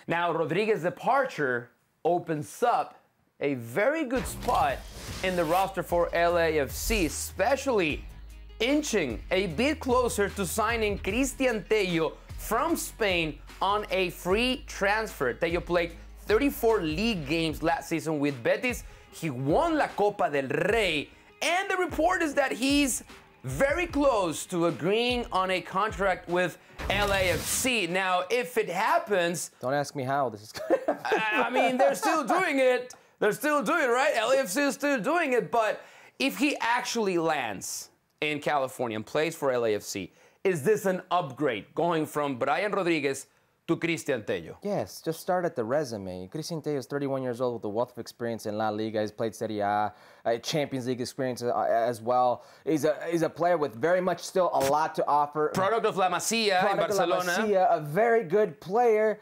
Now, Rodriguez's departure opens up a very good spot in the roster for LAFC, especially inching a bit closer to signing Cristian Tello from Spain on a free transfer. Tello played 34 league games last season with Betis. He won La Copa del Rey, and the report is that he's very close to agreeing on a contract with LAFC. Now, if it happens... Don't ask me how this is going to happen. I mean, they're still doing it. They're still doing it, right? LAFC is still doing it, but if he actually lands in California and plays for LAFC, is this an upgrade going from Brian Rodriguez to Cristian Tello? Yes, just start at the resume. Cristian Tello is 31 years old with a wealth of experience in La Liga. He's played Serie A, Champions League experience as well. He's a player with very much still a lot to offer. Product of La Masia in Barcelona. La Masia, a very good player.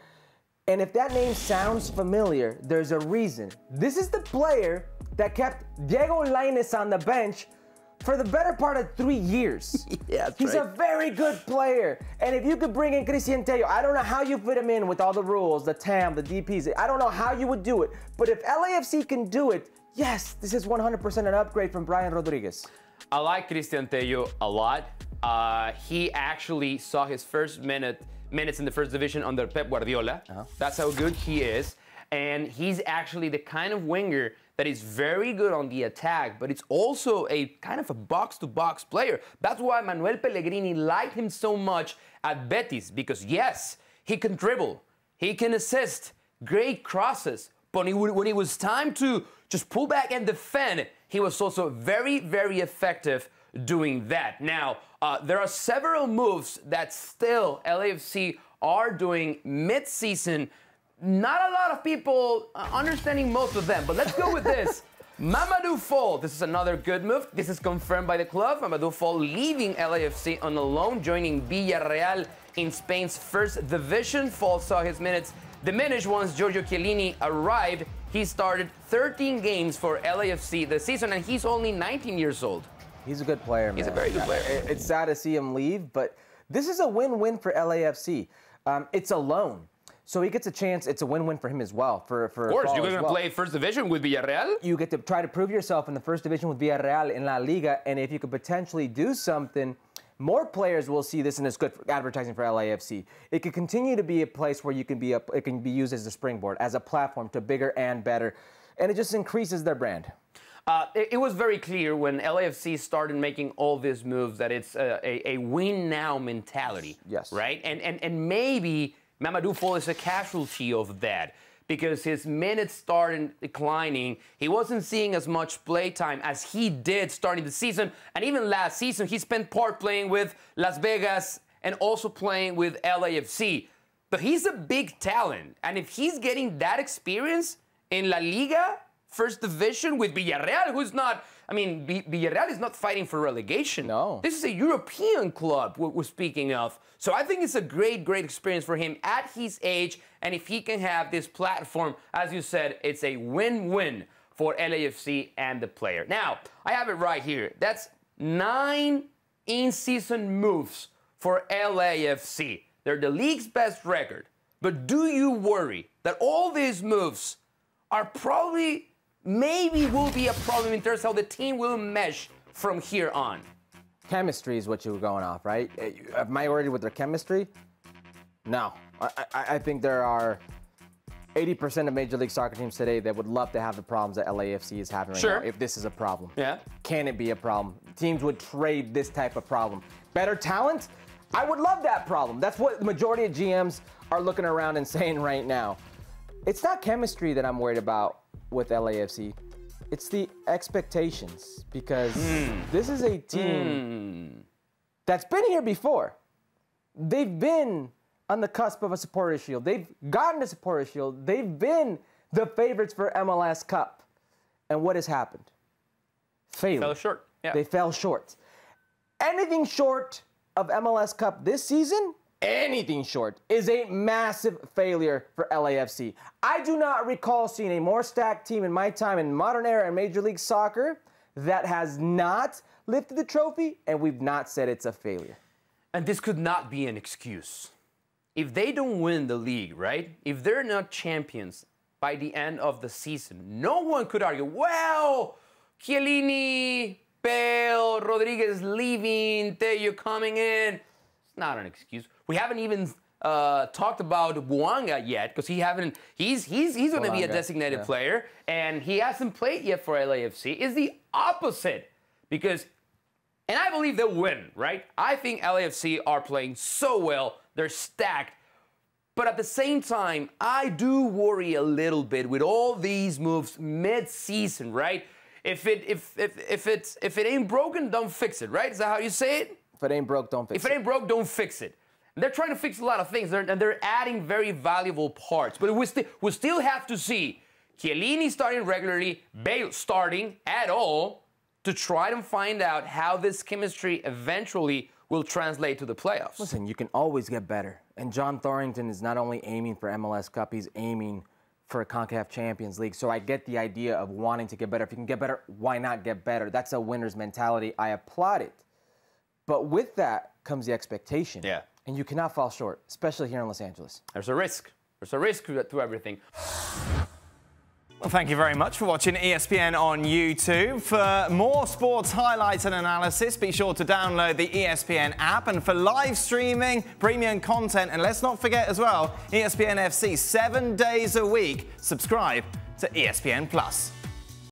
And if that name sounds familiar, there's a reason. This is the player that kept Diego Lainez on the bench for the better part of 3 years. Yeah, He's a very good player. And if you could bring in Cristian Tello, I don't know how you fit him in with all the rules, the TAM, the DPs. I don't know how you would do it. But if LAFC can do it, yes, this is 100% an upgrade from Brian Rodriguez. I like Cristian Tello a lot. He actually saw his first minutes in the first division under Pep Guardiola. That's how good he is. And he's actually the kind of winger that is very good on the attack, but it's also a kind of a box-to-box player. That's why Manuel Pellegrini liked him so much at Betis, because yes, he can dribble, he can assist, great crosses, but when it was time to just pull back and defend, he was also very, very effective doing that. Now, there are several moves that still LAFC are doing mid-season. Not a lot of people understanding most of them, but let's go with this. Mamadou Fall, this is another good move. This is confirmed by the club. Mamadou Fall leaving LAFC on a loan, joining Villarreal in Spain's first division. Fall saw his minutes diminish once Giorgio Chiellini arrived. He started 13 games for LAFC this season, and he's only 19 years old. He's a good player, man. He's a very good player. It's sad to see him leave, but this is a win-win for LAFC. It's a loan. So he gets a chance. It's a win-win for him as well. Of course, you're going to play first division with Villarreal. You get to try to prove yourself in the first division with Villarreal in La Liga, and if you could potentially do something, more players will see this, and it's good for advertising for LAFC. It could continue to be a place where you can be it can be used as a springboard, as a platform to bigger and better, and it just increases their brand. It was very clear when LAFC started making all these moves that it's a win-now mentality. Yes. Right? And maybe Mamadou Fall is a casualty of that because his minutes started declining. He wasn't seeing as much play time as he did starting the season. And even last season, he spent part playing with Las Vegas and also playing with LAFC. But he's a big talent. And if he's getting that experience in La Liga, first division with Villarreal, who's not, I mean, Villarreal is not fighting for relegation. No. This is a European club we're speaking of. So I think it's a great, great experience for him at his age. And if he can have this platform, as you said, it's a win-win for LAFC and the player. Now, I have it right here. That's 9 in-season moves for LAFC. They're the league's best record. But do you worry that all these moves are probably, maybe will be a problem in terms of how the team will mesh from here on? Chemistry is what you were going off, right? Am I worried with their chemistry? No. I think there are 80% of Major League Soccer teams today that would love to have the problems that LAFC is having right now, if this is a problem. Yeah. Can it be a problem? Teams would trade this type of problem. Better talent? I would love that problem. That's what the majority of GMs are looking around and saying right now. It's not chemistry that I'm worried about with LAFC. It's the expectations, because this is a team that's been here before. They've been on the cusp of a Supporters' Shield. They've gotten a Supporters' Shield. They've been the favorites for MLS Cup. And what has happened? Failure. Fell short. Yeah. They fell short. Anything short of MLS Cup this season, anything short, is a massive failure for LAFC. I do not recall seeing a more stacked team in my time in modern era in Major League Soccer that has not lifted the trophy, and we've not said it's a failure. And this could not be an excuse. if they don't win the league, right? If they're not champions by the end of the season, no one could argue, well, Chiellini, Bale, Rodriguez leaving, Tello coming in. It's not an excuse. We haven't even talked about Buanga yet, because he's going to be a designated player, and he hasn't played yet for LAFC. It's the opposite, because, and I believe they'll win, right? I think LAFC are playing so well. They're stacked. But at the same time, I do worry a little bit with all these moves mid-season, right? If it ain't broken, don't fix it, right? Is that how you say it? If it ain't broke, don't fix it. If it ain't broke, don't fix it. And they're trying to fix a lot of things, and they're adding very valuable parts. But we still have to see Chiellini starting regularly, Bale starting at all, to try to find out how this chemistry eventually will translate to the playoffs. Listen, you can always get better. And John Thorrington is not only aiming for MLS Cup, he's aiming for a CONCACAF Champions League. So I get the idea of wanting to get better. If you can get better, why not get better? That's a winner's mentality. I applaud it. But with that comes the expectation. Yeah. And you cannot fall short, especially here in Los Angeles. There's a risk. There's a risk to everything. Well, thank you very much for watching ESPN on YouTube. For more sports highlights and analysis, be sure to download the ESPN app. And for live streaming, premium content, and let's not forget as well, ESPN FC 7 days a week. Subscribe to ESPN+.